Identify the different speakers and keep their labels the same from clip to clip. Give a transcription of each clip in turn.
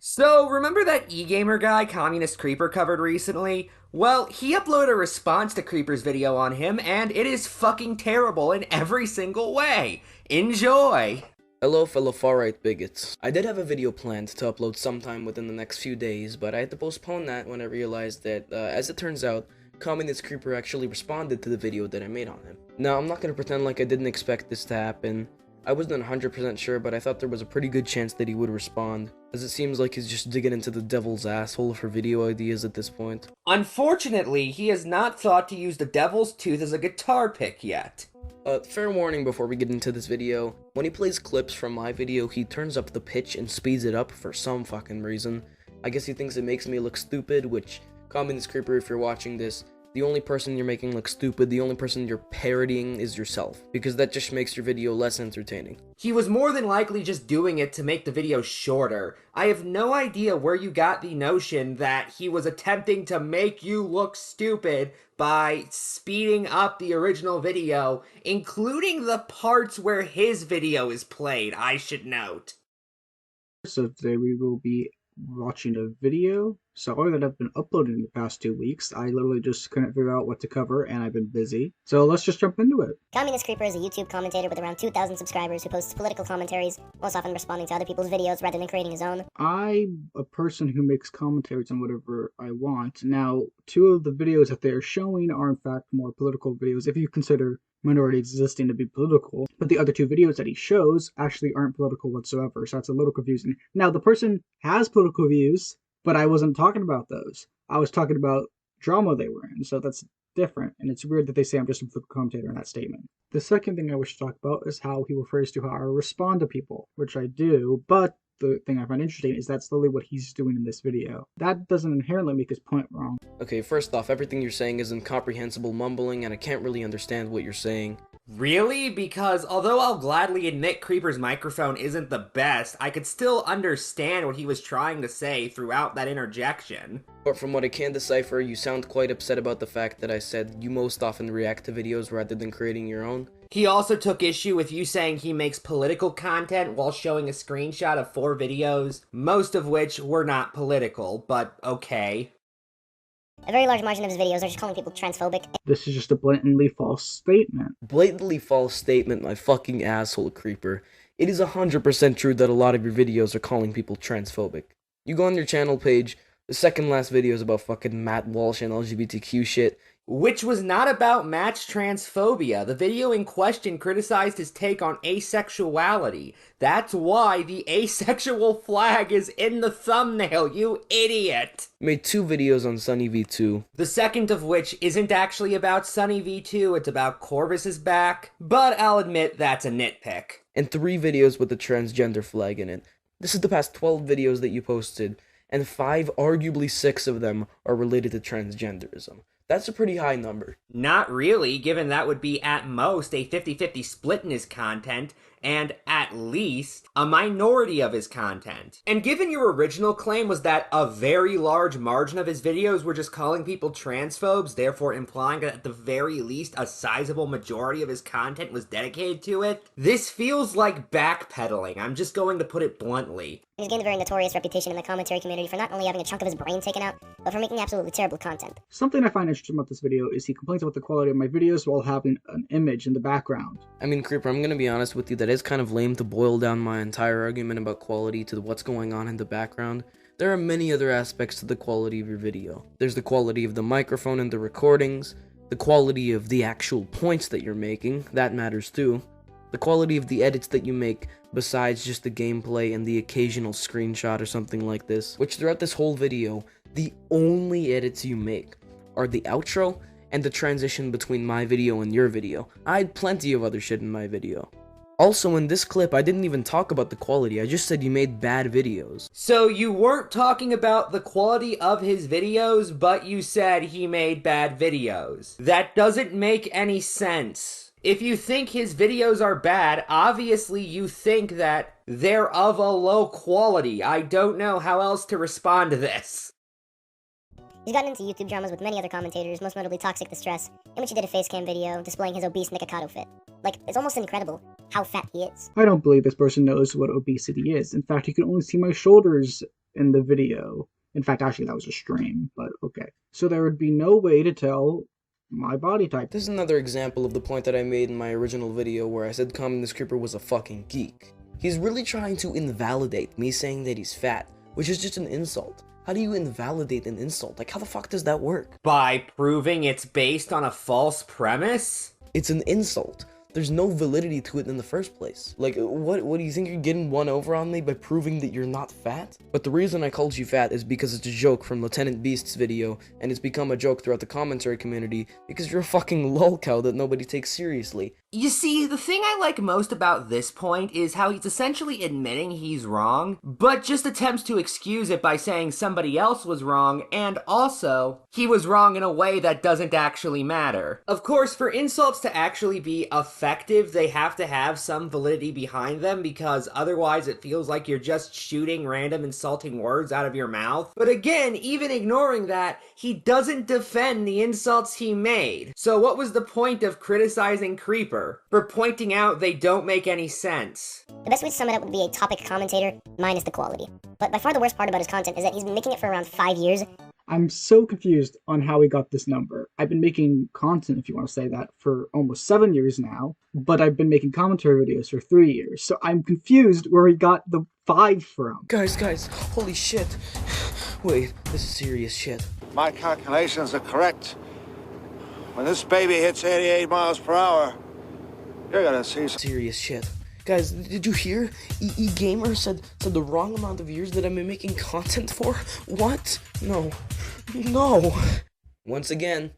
Speaker 1: So, remember that Egamer guy Communist Creeper covered recently? Well, he uploaded a response to Creeper's video on him, and it is fucking terrible in every single way. Enjoy!
Speaker 2: Hello fellow far-right bigots. I did have a video planned to upload sometime within the next few days, but I had to postpone that when I realized that, as it turns out, Communist Creeper actually responded to the video that I made on him. Now, I'm not gonna pretend like I didn't expect this to happen. I wasn't 100% sure, but I thought there was a pretty good chance that he would respond, as it seems like he's just digging into the devil's asshole for video ideas at this point.
Speaker 1: Unfortunately, he has not thought to use the devil's tooth as a guitar pick yet.
Speaker 2: Fair warning before we get into this video, when he plays clips from my video, he turns up the pitch and speeds it up for some fucking reason. I guess he thinks it makes me look stupid, which, Communist Creeper, if you're watching this, the only person you're making look stupid, the only person you're parodying is yourself, because that just makes your video less entertaining.
Speaker 1: He was more than likely just doing it to make the video shorter. I have no idea where you got the notion that he was attempting to make you look stupid by speeding up the original video, including the parts where his video is played, I should note.
Speaker 3: So today we will be watching a video. Sorry that I've been uploading in the past 2 weeks. I literally just couldn't figure out what to cover and I've been busy. So let's just jump into it.
Speaker 4: Communist Creeper is a YouTube commentator with around 2,000 subscribers who posts political commentaries, most often responding to other people's videos rather than creating his own.
Speaker 3: I'm a person who makes commentaries on whatever I want. Now, 2 of the videos that they're showing are in fact more political videos, if you consider minorities existing to be political, but the other 2 videos that he shows actually aren't political whatsoever, so that's a little confusing. Now, the person has political views, but I wasn't talking about those. I was talking about drama they were in, so that's different, and it's weird that they say I'm just a political commentator in that statement. The second thing I wish to talk about is how he refers to how I respond to people, which I do, but the thing I find interesting is that's literally what he's doing in this video. That doesn't inherently make his point wrong.
Speaker 2: Okay, first off, everything you're saying is incomprehensible mumbling, and I can't really understand what you're saying.
Speaker 1: Really? Because although I'll gladly admit Creeper's microphone isn't the best, I could still understand what he was trying to say throughout that interjection.
Speaker 2: But from what I can decipher, you sound quite upset about the fact that I said you most often react to videos rather than creating your own.
Speaker 1: He also took issue with you saying he makes political content while showing a screenshot of 4 videos, most of which were not political, but okay.
Speaker 4: A very large margin of his videos are just calling people transphobic.
Speaker 3: This is just a blatantly false statement.
Speaker 2: Blatantly false statement, my fucking asshole, Creeper. It is 100% true that a lot of your videos are calling people transphobic. You go on your channel page, the second last video is about fucking Matt Walsh and LGBTQ shit.
Speaker 1: Which was not about Matt's transphobia. The video in question criticized his take on asexuality. That's why the asexual flag is in the thumbnail, you idiot!
Speaker 2: Made 2 videos on Sunny V2.
Speaker 1: The second of which isn't actually about Sunny V2, it's about Corvus's back, but I'll admit that's a nitpick.
Speaker 2: And 3 videos with the transgender flag in it. This is the past 12 videos that you posted, and 5, arguably 6 of them are related to transgenderism. That's a pretty high number.
Speaker 1: Not really, given that would be at most a 50-50 split in his content, and at least a minority of his content. And given your original claim was that a very large margin of his videos were just calling people transphobes, therefore implying that at the very least a sizable majority of his content was dedicated to it, this feels like backpedaling. I'm just going to put it bluntly.
Speaker 4: He's gained a very notorious reputation in the commentary community for not only having a chunk of his brain taken out, but for making absolutely terrible content.
Speaker 3: Something I find interesting about this video is he complains about the quality of my videos while having an image in the background.
Speaker 2: I mean, Creeper, I'm gonna be honest with you, that is kind of lame to boil down my entire argument about quality to what's going on in the background. There are many other aspects to the quality of your video. There's the quality of the microphone and the recordings, the quality of the actual points that you're making, that matters too. The quality of the edits that you make besides just the gameplay and the occasional screenshot or something like this, which throughout this whole video, the only edits you make are the outro and the transition between my video and your video. I had plenty of other shit in my video. Also, in this clip, I didn't even talk about the quality, I just said you made bad videos.
Speaker 1: So you weren't talking about the quality of his videos, but you said he made bad videos. That doesn't make any sense. If you think his videos are bad, obviously you think that they're of a low quality. I don't know how else to respond to this.
Speaker 4: He's gotten into YouTube dramas with many other commentators, most notably Toxic Distress, in which he did a facecam video displaying his obese Nikocado fit. Like, it's almost incredible how fat he is.
Speaker 3: I don't believe this person knows what obesity is. In fact, you can only see my shoulders in the video. In fact, actually, that was a stream, but okay. So there would be no way to tell my body type.
Speaker 2: This is another example of the point that I made in my original video where I said Common Creeper was a fucking geek. He's really trying to invalidate me saying that he's fat, which is just an insult. How do you invalidate an insult? Like, how the fuck does that work?
Speaker 1: By proving it's based on a false premise?
Speaker 2: It's an insult. There's no validity to it in the first place. Like, what do you think you're getting one over on me by proving that you're not fat? But the reason I called you fat is because it's a joke from Lieutenant Beast's video, and it's become a joke throughout the commentary community because you're a fucking lolcow that nobody takes seriously.
Speaker 1: You see, the thing I like most about this point is how he's essentially admitting he's wrong, but just attempts to excuse it by saying somebody else was wrong, and also, he was wrong in a way that doesn't actually matter. Of course, for insults to actually be effective, they have to have some validity behind them, because otherwise it feels like you're just shooting random insulting words out of your mouth. But again, even ignoring that, he doesn't defend the insults he made. So what was the point of criticizing Creeper? For pointing out they don't make any sense.
Speaker 4: The best way to sum it up would be a topic commentator minus the quality. But by far the worst part about his content is that he's been making it for around 5 years.
Speaker 3: I'm so confused on how he got this number. I've been making content, if you want to say that, for almost 7 years now, but I've been making commentary videos for 3 years, so I'm confused where he got the 5 from.
Speaker 2: Guys, holy shit. Wait, this is serious shit.
Speaker 5: My calculations are correct. When this baby hits 88 miles per hour, you're gonna see some
Speaker 2: serious shit. Guys, did you hear? Egamer said the wrong amount of years that I've been making content for? What? No. Once again,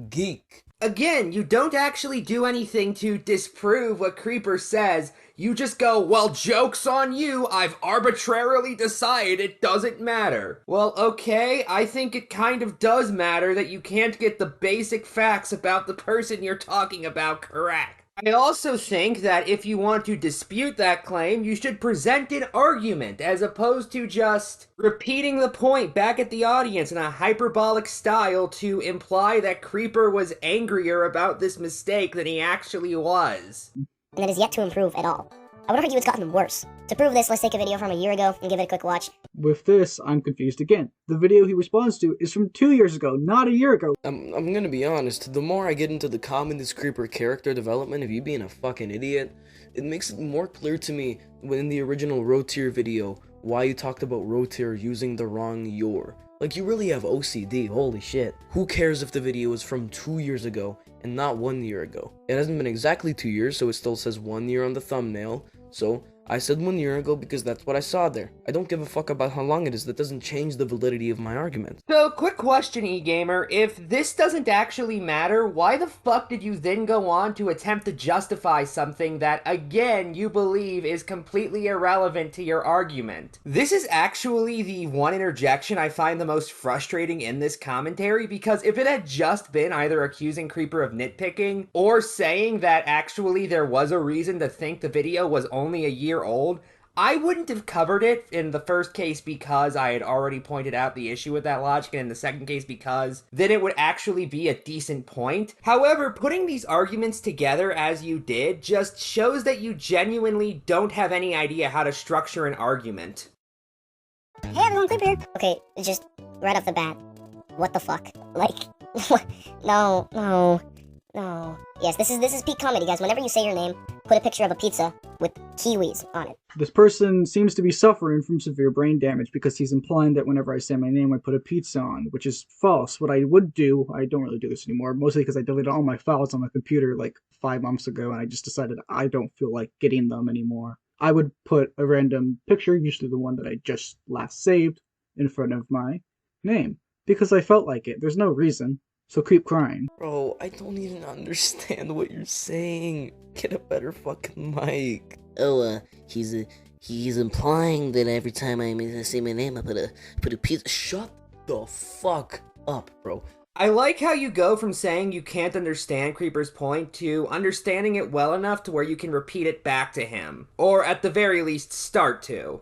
Speaker 2: geek.
Speaker 1: Again, you don't actually do anything to disprove what Creeper says. You just go, well, joke's on you, I've arbitrarily decided it doesn't matter. Well, okay, I think it kind of does matter that you can't get the basic facts about the person you're talking about correct. I also think that if you want to dispute that claim, you should present an argument as opposed to just repeating the point back at the audience in a hyperbolic style to imply that Creeper was angrier about this mistake than he actually was.
Speaker 4: And that is yet to improve at all. I would argue it's gotten worse. To prove this, let's take a video from a year ago and give it a quick watch.
Speaker 3: With this, I'm confused again. The video he responds to is from 2 years ago, not a year ago.
Speaker 2: I'm gonna be honest, the more I get into the Common Creeper character development of you being a fucking idiot, it makes it more clear to me when in the original Rotier video why you talked about Rotier using the wrong your. Like, you really have OCD, holy shit. Who cares if the video is from 2 years ago and not 1 year ago? It hasn't been exactly 2 years, so it still says 1 year on the thumbnail, so I said 1 year ago because that's what I saw there. I don't give a fuck about how long it is. That doesn't change the validity of my argument.
Speaker 1: So, quick question, Egamer. If this doesn't actually matter, why the fuck did you then go on to attempt to justify something that, again, you believe is completely irrelevant to your argument? This is actually the one interjection I find the most frustrating in this commentary, because if it had just been either accusing Creeper of nitpicking, or saying that actually there was a reason to think the video was only a year old, I wouldn't have covered it in the first case because I had already pointed out the issue with that logic, and in the second case because then it would actually be a decent point. However, putting these arguments together as you did just shows that you genuinely don't have any idea how to structure an argument.
Speaker 4: Hey everyone, Clip here. Okay, just right off the bat, what the fuck? Like, no. Yes, this is peak comedy, guys. Whenever you say your name, put a picture of a pizza with kiwis on it.
Speaker 3: This person seems to be suffering from severe brain damage because he's implying that whenever I say my name, I put a pizza on, which is false. What I would do, I don't really do this anymore, mostly because I deleted all my files on my computer like 5 months ago, and I just decided I don't feel like getting them anymore. I would put a random picture, usually the one that I just last saved, in front of my name, because I felt like it. There's no reason. So keep crying.
Speaker 2: Bro, I don't even understand what you're saying. Get a better fucking mic.
Speaker 6: Oh, he's implying that every time I say my name, I put a pizza.
Speaker 2: Shut the fuck up, bro.
Speaker 1: I like how you go from saying you can't understand Creeper's point to understanding it well enough to where you can repeat it back to him. Or at the very least, start to.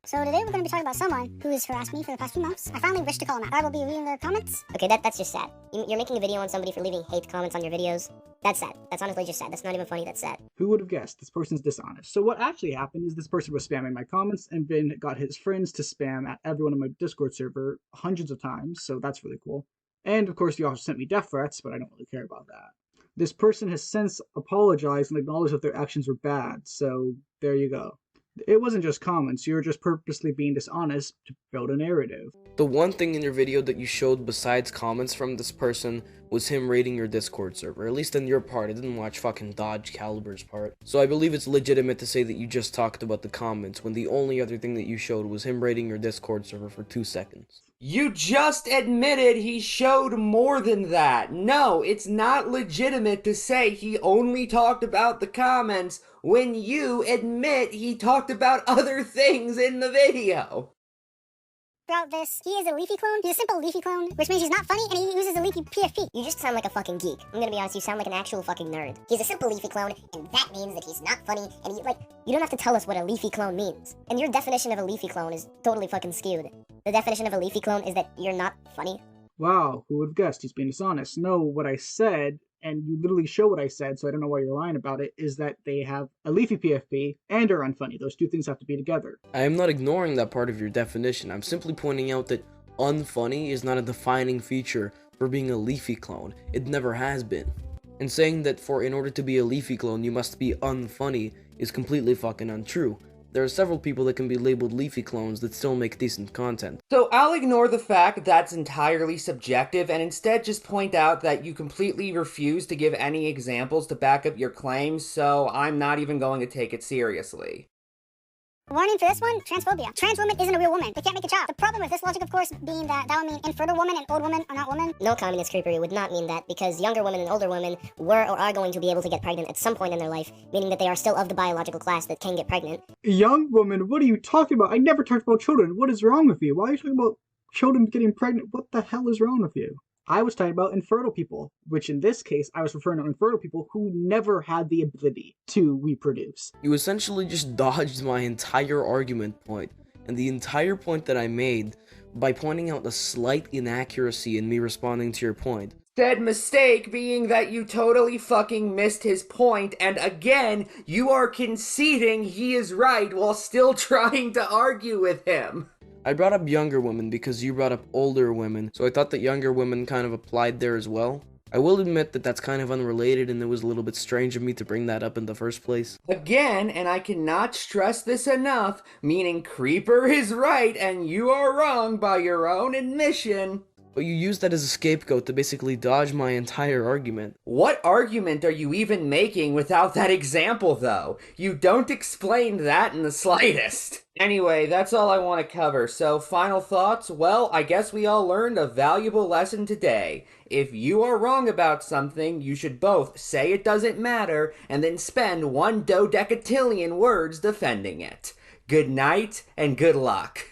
Speaker 7: So today we're going to be talking about someone who has harassed me for the past few months. I finally wish to call him out. I will be reading their comments.
Speaker 4: Okay, that's just sad. You're making a video on somebody for leaving hate comments on your videos. That's sad. That's honestly just sad. That's not even funny, that's sad.
Speaker 3: Who would have guessed? This person's dishonest. So what actually happened is this person was spamming my comments and then got his friends to spam at everyone on my Discord server hundreds of times, so that's really cool. And of course, he also sent me death threats, but I don't really care about that. This person has since apologized and acknowledged that their actions were bad, so there you go. It wasn't just comments, you were just purposely being dishonest to build a narrative.
Speaker 2: The one thing in your video that you showed besides comments from this person was him raiding your Discord server, at least on your part. I didn't watch fucking Dodge Caliber's part. So I believe it's legitimate to say that you just talked about the comments when the only other thing that you showed was him raiding your Discord server for 2 seconds.
Speaker 1: You just admitted he showed more than that. No, it's not legitimate to say he only talked about the comments when you admit he talked about other things in the video.
Speaker 7: Throughout this, he is a Leafy clone. He's a simple Leafy clone, which means he's not funny, and he uses a Leafy PFP.
Speaker 4: You just sound like a fucking geek. I'm gonna be honest, you sound like an actual fucking nerd. He's a simple Leafy clone, and that means that he's not funny, and you don't have to tell us what a Leafy clone means. And your definition of a Leafy clone is totally fucking skewed. The definition of a Leafy clone is that you're not funny.
Speaker 3: Wow, who would have guessed? He's being dishonest. No, what I said, and you literally show what I said, so I don't know why you're lying about it, is that they have a Leafy PFP and are unfunny. Those two things have to be together.
Speaker 2: I am not ignoring that part of your definition. I'm simply pointing out that unfunny is not a defining feature for being a Leafy clone. It never has been. And saying that in order to be a Leafy clone you must be unfunny is completely fucking untrue. There are several people that can be labeled Leafy clones that still make decent content.
Speaker 1: So I'll ignore the fact that's entirely subjective and instead just point out that you completely refuse to give any examples to back up your claims, so I'm not even going to take it seriously.
Speaker 7: Warning for this one, transphobia. Trans woman isn't a real woman. They can't make a child. The problem with this logic, of course, being that would mean infertile woman and old woman are not women.
Speaker 4: No, communist creeper, would not mean that, because younger women and older women were or are going to be able to get pregnant at some point in their life, meaning that they are still of the biological class that can get pregnant.
Speaker 3: Young woman, what are you talking about? I never talked about children. What is wrong with you? Why are you talking about children getting pregnant? What the hell is wrong with you? I was talking about infertile people, which in this case, I was referring to infertile people who never had the ability to reproduce.
Speaker 2: You essentially just dodged my entire argument point, and the entire point that I made by pointing out the slight inaccuracy in me responding to your point.
Speaker 1: Said mistake being that you totally fucking missed his point, and again, you are conceding he is right while still trying to argue with him.
Speaker 2: I brought up younger women because you brought up older women, so I thought that younger women kind of applied there as well. I will admit that that's kind of unrelated and it was a little bit strange of me to bring that up in the first place.
Speaker 1: Again, and I cannot stress this enough, meaning Creeper is right and you are wrong by your own admission.
Speaker 2: But you used that as a scapegoat to basically dodge my entire argument.
Speaker 1: What argument are you even making without that example, though? You don't explain that in the slightest. Anyway, that's all I want to cover, so final thoughts? Well, I guess we all learned a valuable lesson today. If you are wrong about something, you should both say it doesn't matter, and then spend 1 dodecatillion words defending it. Good night, and good luck.